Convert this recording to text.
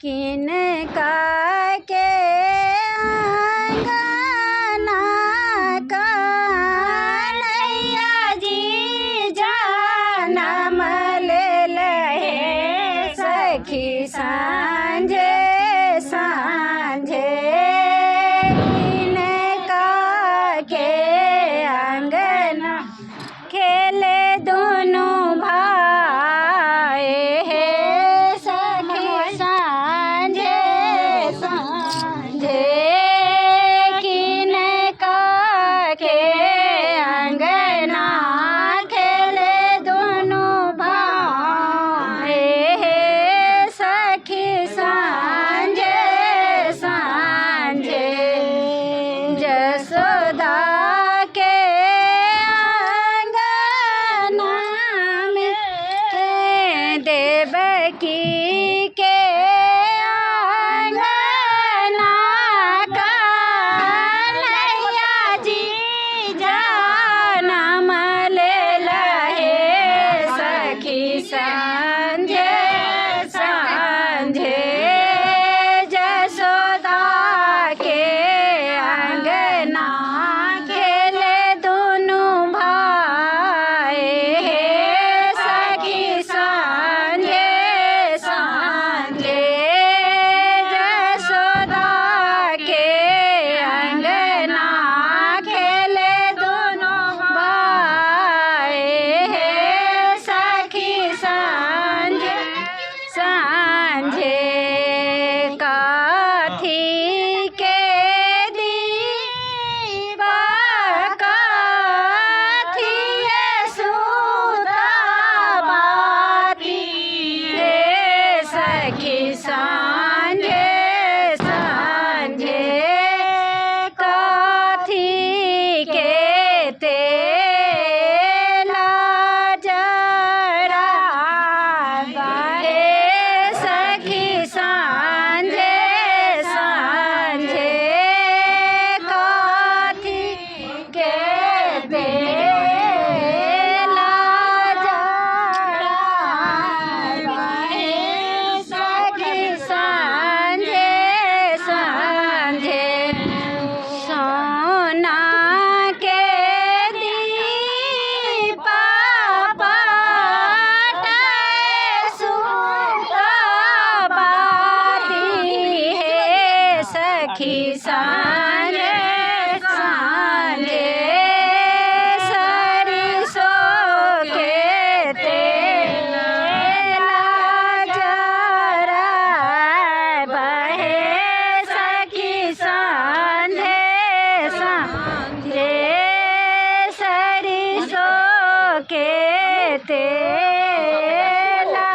किनका के आंगना कन्हैया जी जनम लेलहे सखी सांझे सांझे। किनका के आंगना खेले दोनों भाई हे सखी सांझे सांझे। किनका के आंगना खेले दोनों भाई हे सखी सांझे सांझे। जसोदा के देवकी के आंगना कन्हैया जी जनम लेलहे सखी सांझे सांझे। जसोदा के आंगना खेले दोनों भाई हे सखी सांझे सांझे। जसोदा के आंगना खेले दोनों भाई हे सखी सांझे सांझे। काथी के दीवा काथी सुताबाती हे सखी सांझे सांझे। काथी के तेला जरावा हे सखी सांझे सांझे। काथी के तेला जरावा हे सखी सांझे सांझे। सोना के दीपा पाटाए सुताबाती हे सखी सांझे सांझे। सरिसों के तेला जरावा हे सखी सांझे सांझे। सरिसों के तेला